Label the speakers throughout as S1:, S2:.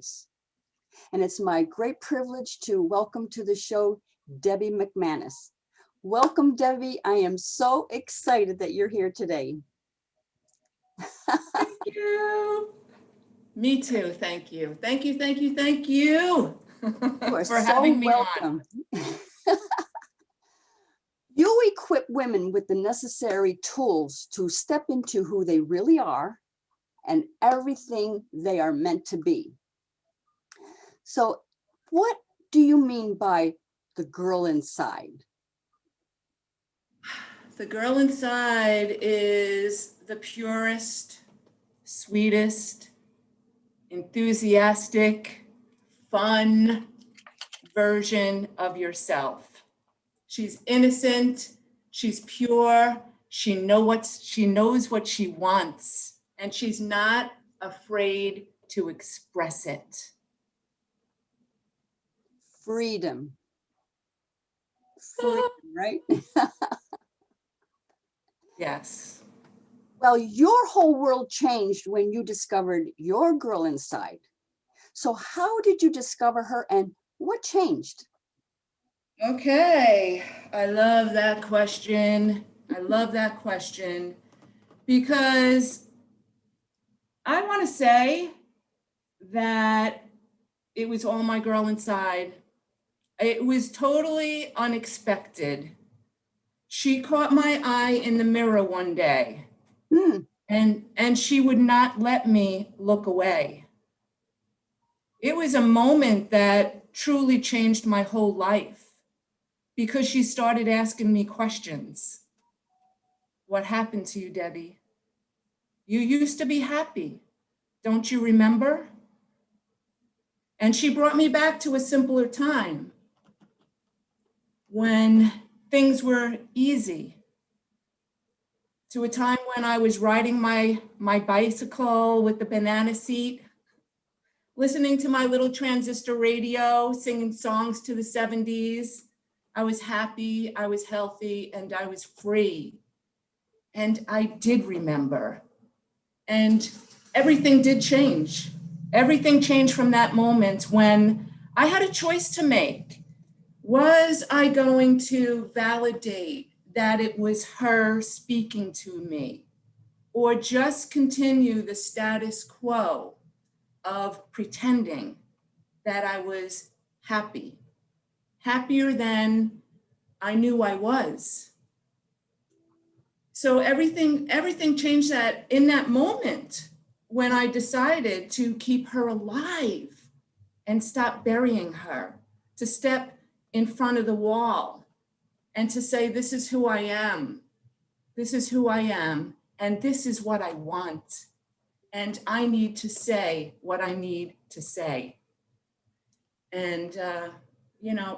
S1: voice. And it's my great privilege to welcome to the show, Debby McManus. Welcome, Debby. I am so excited that you're here today.
S2: Thank you. Me too. Thank you. Thank you. Thank you. Thank you.
S1: You are
S2: for
S1: so
S2: having me
S1: welcome. You equip women with the necessary tools to step into who they really are and everything they are meant to be. So, what do you mean by the girl inside?
S2: The girl inside is the purest, sweetest, enthusiastic, fun version of yourself. She's innocent, she's pure, she knows what she wants, and she's not afraid to express it.
S1: Freedom. Freedom, right?
S2: Yes.
S1: Well, your whole world changed when you discovered your girl inside. So how did you discover her and what changed?
S2: Okay, I love that question. I love that question because I want to say that it was all my girl inside. It was totally unexpected. She caught my eye in the mirror one day, and she would not let me look away. It was a moment that truly changed my whole life because she started asking me questions. What happened to you, Debby? You used to be happy. Don't you remember? And she brought me back to a simpler time when things were easy, to a time when I was riding my bicycle with the banana seat, listening to my little transistor radio, singing songs to the 70s. I was happy, I was healthy, and I was free. And I did remember. And everything did change. Everything changed from that moment when I had a choice to make. Was I going to validate that it was her speaking to me, or just continue the status quo of pretending that I was happy, happier than I knew I was? So everything changed that in that moment when I decided to keep her alive and stop burying her, to step in front of the wall and to say, this is who I am. This is who I am, and this is what I want. And I need to say what I need to say. And,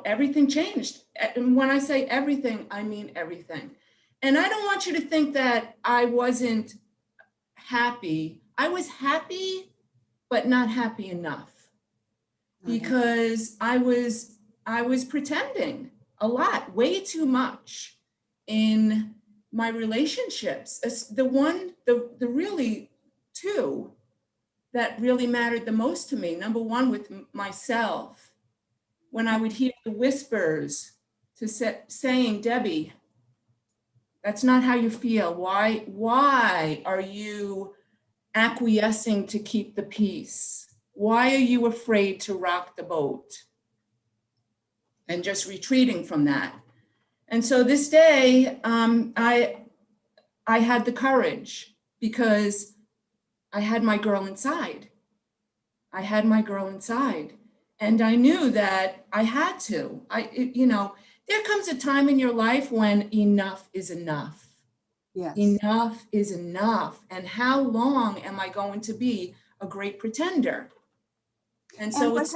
S2: everything changed. And when I say everything, I mean everything. And I don't want you to think that I wasn't happy. I was happy, but not happy enough, because I was pretending a lot, way too much in my relationships. The really two that really mattered the most to me. Number one, with myself, when I would hear the whispers saying, Debby, that's not how you feel. Why are you acquiescing to keep the peace? Why are you afraid to rock the boat? And just retreating from that. And so this day, I had the courage because I had my girl inside. I had my girl inside. And I knew that I had to. There comes a time in your life when enough is enough.
S1: Yes.
S2: Enough is enough. And how long am I going to be a great pretender? And so what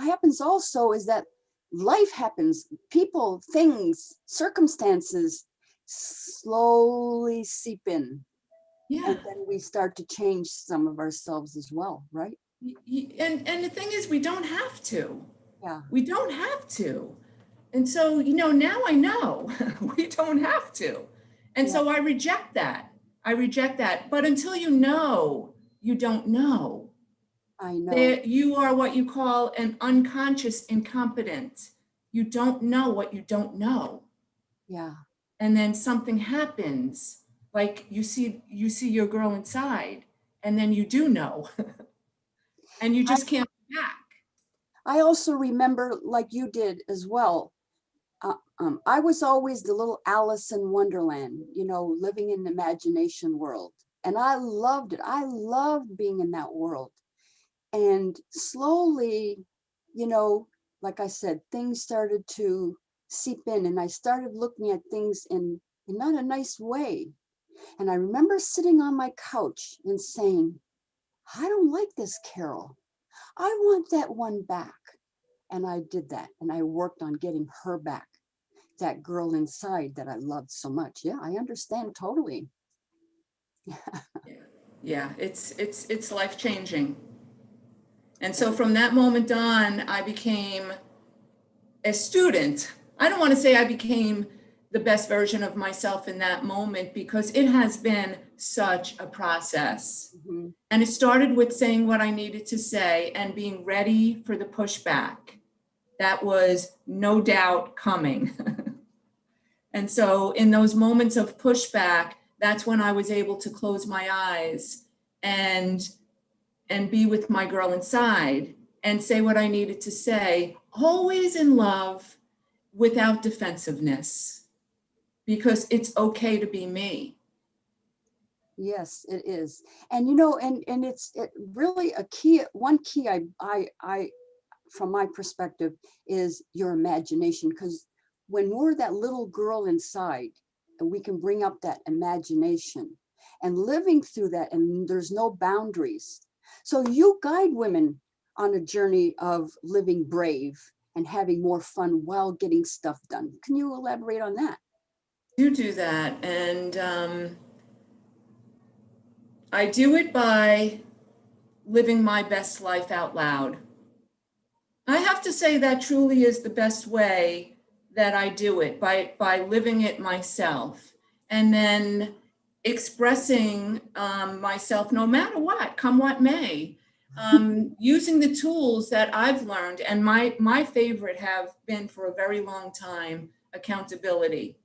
S1: happens also is that life happens. People, things, circumstances slowly seep in. Yeah. And then we start to change some of ourselves as well, right?
S2: And the thing is, we don't have to.
S1: Yeah.
S2: We don't have to. And so, now I know we don't have to. And so I reject that. But until you know, you don't know.
S1: I know.
S2: You are what you call an unconscious incompetent. You don't know what you don't know.
S1: Yeah.
S2: And then something happens, like you see your girl inside, and then you do know, and you just can't go back.
S1: I also remember, like you did as well, I was always the little Alice in Wonderland, living in the imagination world. And I loved it. I loved being in that world. And slowly, like I said, things started to seep in, and I started looking at things in not a nice way. And I remember sitting on my couch and saying, I don't like this Carrol. I want that one back. And I did that. And I worked on getting her back, that girl inside that I loved so much. Yeah, I understand totally.
S2: Yeah, it's life-changing. And so from that moment on, I became a student. I don't want to say I became the best version of myself in that moment, because it has been such a process.
S1: Mm-hmm.
S2: And it started with saying what I needed to say and being ready for the pushback. That was no doubt coming. And so in those moments of pushback, that's when I was able to close my eyes and be with my girl inside and say what I needed to say, always in love, without defensiveness, because it's okay to be me.
S1: Yes, it is. And and it's really one key I from my perspective is your imagination, because when we're that little girl inside, and we can bring up that imagination and living through that, and there's no boundaries. So you guide women on a journey of living brave and having more fun while getting stuff done. Can you elaborate on that?
S2: You do that, and I do it by living my best life out loud. I have to say that truly is the best way that I do it, by living it myself, and then expressing myself no matter what, come what may, using the tools that I've learned. And my favorite have been for a very long time, accountability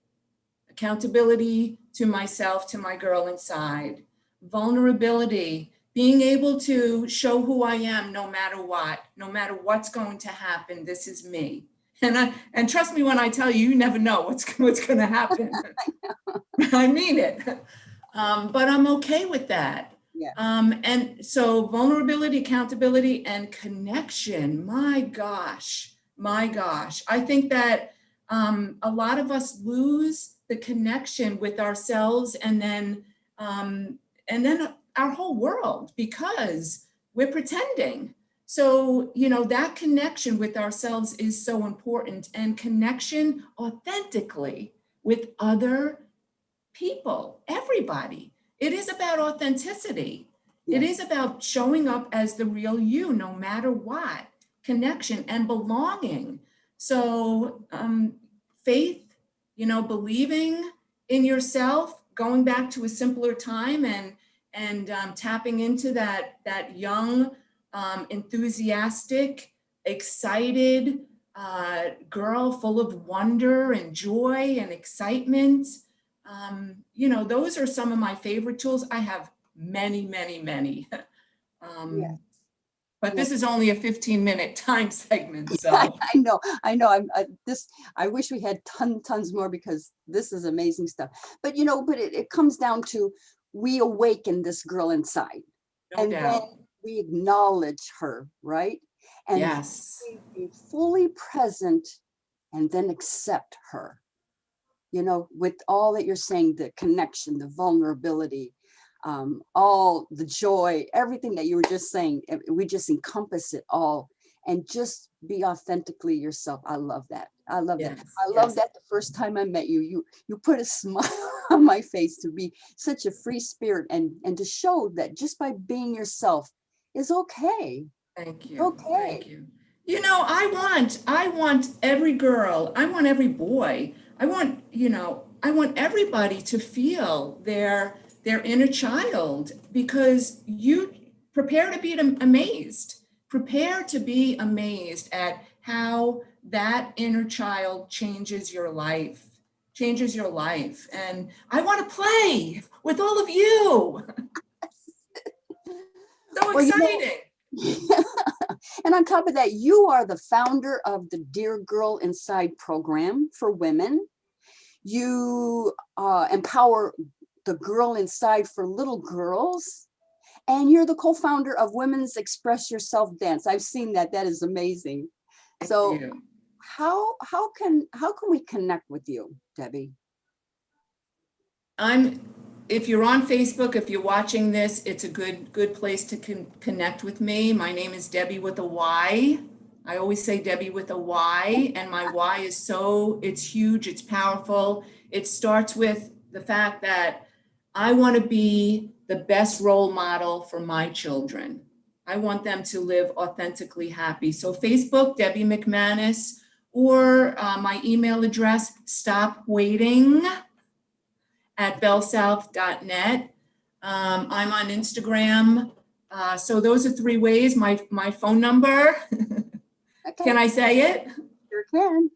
S2: to myself, to my girl inside, vulnerability, being able to show who I am no matter what, no matter what's going to happen. This is me. And trust me when I tell you, you never know what's going to happen. I mean it. But I'm okay with that.
S1: Yeah.
S2: And so vulnerability, accountability, and connection. My gosh. I think that a lot of us lose the connection with ourselves, and then our whole world, because we're pretending. So, that connection with ourselves is so important, and connection authentically with other people, everybody. It is about authenticity.
S1: Yeah.
S2: It is about showing up as the real you, no matter what, connection and belonging. So faith, believing in yourself, going back to a simpler time, and tapping into that young, enthusiastic, excited girl, full of wonder and joy and excitement. Those are some of my favorite tools. I have many, many, many.
S1: Yeah.
S2: But this is only a 15-minute time segment, so.
S1: I know. I wish we had tons more, because this is amazing stuff. But it comes down to, we awaken this girl inside,
S2: No
S1: and
S2: doubt.
S1: then we acknowledge her, right? And
S2: Yes.
S1: be fully present, and then accept her. With all that you're saying, the connection, the vulnerability, all the joy, everything that you were just saying, we just encompass it all, and just be authentically yourself. I love that. I love that. I love that the first time I met you, you put a smile on my face, to be such a free spirit, and to show that just by being yourself is okay.
S2: Thank you.
S1: Okay.
S2: Thank you. I want every girl, I want every boy, I want everybody to feel their inner child, because prepare to be amazed. Prepare to be amazed at how that inner child changes your life. And I want to play with all of you. So
S1: Well,
S2: exciting.
S1: And on top of that, you are the founder of the Dear Girl Inside program for women. You empower the girl inside for little girls. And you're the co-founder of Women's Express Yourself Dance. I've seen that. That is amazing. So how can we connect with you, Debbie?
S2: If you're on Facebook, if you're watching this, it's a good place to connect with me. My name is Debby with a Y. I always say Debby with a Y, and my Y is it's huge, it's powerful. It starts with the fact that I want to be the best role model for my children. I want them to live authentically happy. So Facebook, Debby McManus, or my email address, stopwaiting@bellsouth.net. I'm on Instagram. So those are 3 ways. My phone number,
S1: Okay.
S2: Can I say it?
S1: Sure can.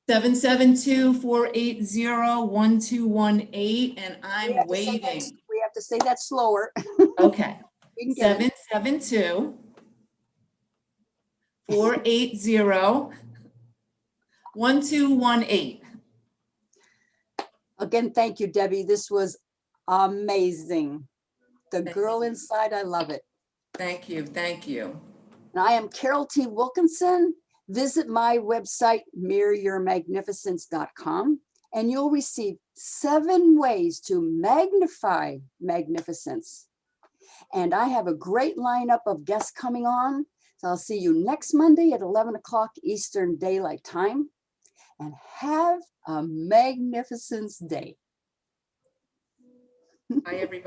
S2: 772-480-1218, and I'm waiting.
S1: We have to say that slower.
S2: Okay.
S1: We can get it.
S2: 772-480-1218.
S1: Again, thank you, Debbie. This was amazing. The girl inside, I love it.
S2: Thank you.
S1: And I am Carrol T. Wilkinson. Visit my website, mirroryourmagnificence.com, and you'll receive 7 ways to magnify magnificence. And I have a great lineup of guests coming on. So I'll see you next Monday at 11 o'clock Eastern Daylight Time. And have a magnificence day.
S2: Bye, everybody.